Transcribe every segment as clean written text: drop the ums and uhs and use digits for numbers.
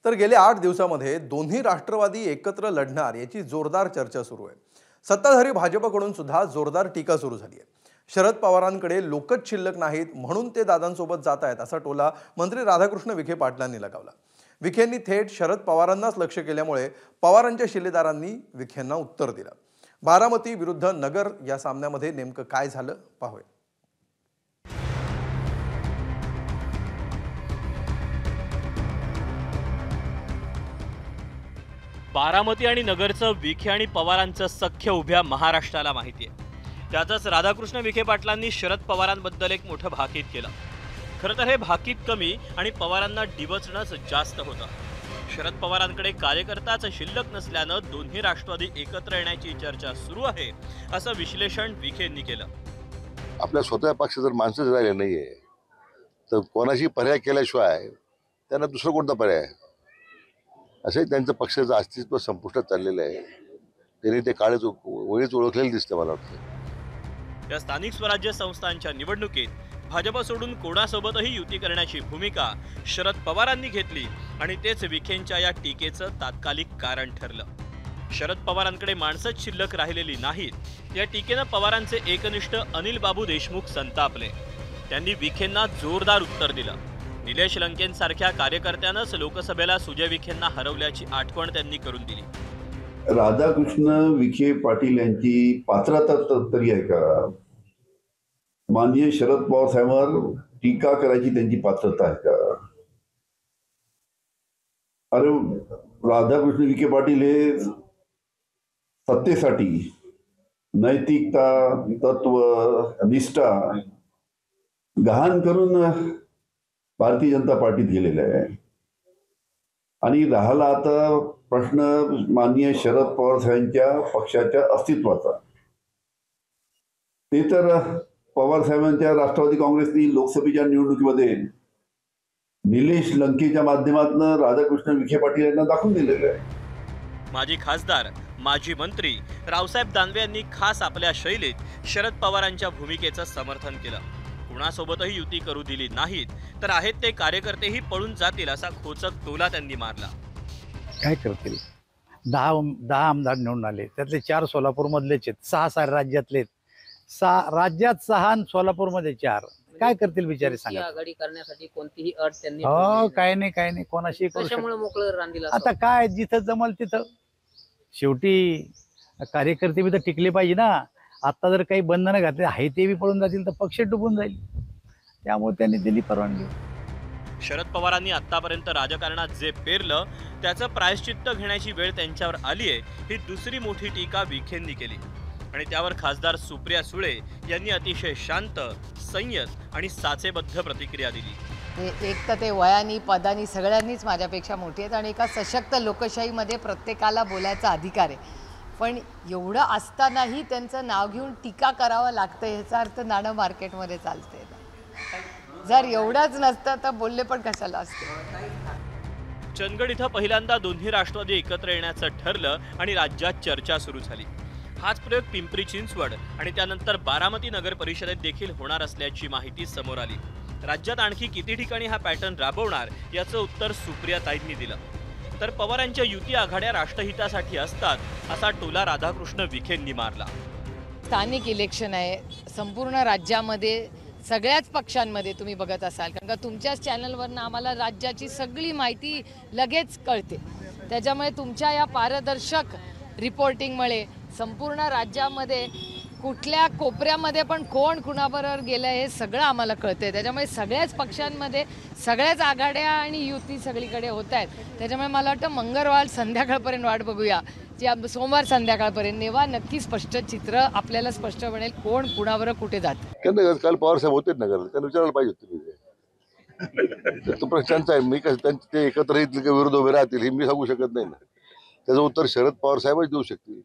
तर गेल्या 8 दिवसांमध्ये दोन्ही राष्ट्रवादी एकत्र लढणार याची जोरदार चर्चा सुरू आहे। सत्ताधारी भाजपकडून सुद्धा जोरदार टीका सुरू झाली आहे। शरद पवारांकडे लोकच शिल्लक नाहीत म्हणून ते दादांसोबत जात आहेत असा टोला मंत्री राधाकृष्ण विखे पाटलांनी लगावला। विखेंनी थेट शरद पवारांनाच लक्ष केल्यामुळे पवारांच्या शिलेदारांनी विखेंना उत्तर दिलं। बारामती विरुद्ध नगर या सामन्यामध्ये नेमकं काय झालं पाहूया। बारामती आणि नगरचं विखे आणि पवारांचं सख्य उभ्या महाराष्ट्राला माहिती आहे। त्यातच राधाकृष्ण विखे पाटलांनी शरद पवारांबद्दल एक मोठं भाकीत केलं। खरं तर हे भाकीत कमी आणि पवारांना डिवचणंच जास्त होतं। शरद पवारांकडे कार्यकर्ताच शिल्लक नसल्यानं दोन्ही राष्ट्रवादी एकत्र येण्याची चर्चा सुरू आहे असं विश्लेषण विखेंनी केलं। आपल्या स्वतः पक्ष जर माणसंच राहिले नाहीये तर कोणाशी पर्याय केल्याशिवाय त्यांना दुसरं कोणता पर्याय आहे? असे त्यांचं पक्षाचं अस्तित्व संपुष्टात चाललेलं आहे। त्यांनी ते काळच वेळीच ओळखलेलं दिसतं मला वाटतं। या स्थानिक स्वराज्य संस्थांच्या निवडणुकीत भाजप सोडून कोणासोबतही युती करण्याची भूमिका शरद पवारांनी घेतली आणि तेच विखेंच्या या टीकेचं तात्कालिक कारण ठरलं। शरद पवारांकडे माणसंच शिल्लक राहिलेली नाहीत या टीकेनं पवारांचे एकनिष्ठ अनिल बाबू देशमुख संतापले। त्यांनी विखेंना जोरदार उत्तर दिलं। निलेश लंकेंसारख्या कार्यकर्त्यानंच लोकसभेला सुजय विखेंना हरवल्याची आठवण त्यांनी करून दिली। राधाकृष्ण विखे पाटील यांची पात्रता तरी आहे का? माननीय शरद पवार साहेबांवर टीका करायची त्यांची पात्रता आहे का? अरे राधाकृष्ण विखे पाटील हे सत्तेसाठी नैतिकता, तत्व, निष्ठा गहाण करून भारतीय जनता पार्टीत गेलेले आहे। आणि राहिला आता प्रश्न माननीय शरद पवार साहेबांच्या पक्षाच्या अस्तित्वाचा, ते तर पवार साहेबांच्या राष्ट्रवादी काँग्रेसनी लोकसभेच्या निवडणुकीमध्ये निलेश लंकेच्या माध्यमातून राधाकृष्ण विखे पाटील यांना दाखवून दिलेलं आहे। माजी खासदार, माजी मंत्री रावसाहेब दानवे यांनी खास आपल्या शैलीत शरद पवारांच्या भूमिकेचं समर्थन केलं। कुणासोबतही युती करू दिली नाहीत तर आहेत ते कार्यकर्तेही पळून जातील असा खोचक टोला त्यांनी मारला। काय करतील? 10 आमदार निवडून आले, त्यातले 4 सोलापूर मधलेच आहेत, 6 सारे राज्यातले, 6 राज्यात 6 आणि सोलापूरमध्ये 4। काय करतील बिचारे सांगा? आघाडी करण्यासाठी कोणतीही अट त्यांनी काय नाही कोणाशी कशामुळे मोकळं रान आता काय जिथं जमल तिथं। शेवटी कार्यकर्ते बी तर टिकले पाहिजे ना। आता जर काही बंधनं घातले आहे ते बी पळून जातील तर पक्ष डुबून जाईल। त्यामुळे त्यांनी दिली परवानगी। शरद पवारांनी आतापर्यंत राजकारणात जे पेरलं त्याचं प्रायश्चित्त घेण्याची वेळ त्यांच्यावर आली आहे ही दुसरी मोठी टीका विखेंनी केली। आणि त्यावर खासदार सुप्रिया सुळे यांनी अतिशय शांत, संयत आणि साचेबद्ध प्रतिक्रिया दिली। एक तर ते वयानी, पदानी सगळ्यांनीच माझ्यापेक्षा मोठी आहेत आणि एका सशक्त लोकशाहीमध्ये प्रत्येकाला बोलायचा अधिकार आहे। पण एवढं असतानाही त्यांचं नाव घेऊन टीका करावं लागतं याचा अर्थ नाणं मार्केटमध्ये चालते। जर एवढंच नसतं तर बोलले पण कशाला असते। चंदगड इथं पहिल्यांदा दोन्ही राष्ट्रवादी एकत्र येण्याचं ठरलं आणि राज्यात चर्चा सुरू झाली। हाच प्रयोग पिंपरी चिंचवड आणि त्यानंतर बारामती नगर परिषदेत देखील होणार असल्याची माहिती समोर आली। राज्यात आणखी किती ठिकाणी हा पॅटर्न राबवणार याचं उत्तर सुप्रियाताईंनी दिलं। तर पवारांच्या युती आघाड्या राष्ट्रहितासाठी असतात असा टोला राधाकृष्ण विखेंनी मारला। स्थानिक इलेक्शन आहे, संपूर्ण राज्यामध्ये सगळ्याच पक्षांमध्ये तुम्ही बघत असाल, कारण का तुमच्याच चॅनलवरनं आम्हाला राज्याची सगळी माहिती लगेच कळते। त्याच्यामुळे तुमच्या या पारदर्शक रिपोर्टिंगमुळे संपूर्ण राज्यामध्ये कुठल्या कोपऱ्यामध्ये पण कोण कुणाबरोबर गेलं हे सगळं आम्हाला कळतंय। त्याच्यामुळे सगळ्याच पक्षांमध्ये सगळ्याच आघाड्या आणि युती सगळीकडे होत आहेत। त्याच्यामुळे मला वाटतं मंगळवार संध्याकाळपर्यंत वाट बघूया, जी सोमवार संध्याकाळपर्यंत तेव्हा नक्की स्पष्ट चित्र आपल्याला स्पष्ट बनेल कोण कुणाबरोबर कुठे जातं। काल पवार साहेब होते नगर, त्यांना विचारायला पाहिजे तुम्ही। तो प्रश्नांचा आहे, मी कसं ते एकत्र येतील विरोध उभे राहतील हे मी सांगू शकत नाही ना। त्याचं उत्तर शरद पवार साहेबच देऊ शकतील,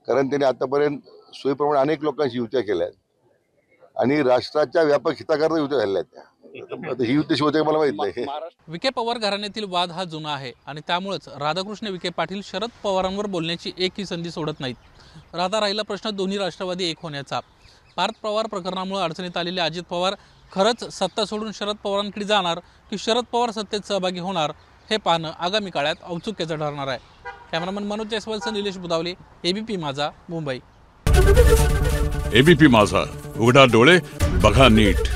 कारण त्यांनी आतापर्यंत सोयीप्रमाणे अनेक लोकांशी युत्या केल्या आणि राष्ट्राच्या व्यापक हिताकरता युत्या झाल्या त्या। ही युती होते मला माहित नाही। विखे पवार घराण्यातील वाद हा जुना आहे आणि त्यामुळेच राधाकृष्ण विखे पाटील शरद पवारांवर बोलण्याची एकही संधी सोडत नाहीत। राहिला प्रश्न दोन्ही राष्ट्रवादी एक होण्याचा। पार्थ पवार प्रकरणामुळे अडचणीत आलेले अजित पवार खरंच सत्ता सोडून शरद पवारांकडे जाणार की शरद पवार सत्तेत सहभागी होणार हे पाहणं आगामी काळात औत्सुक्याचं ठरणार आहे. कॅमेरामन मनोज जयस्वालसह निलेश बुदावले, एबीपी माझा, मुंबई. एबीपी माझा, उघडा डोळे बघा नीट.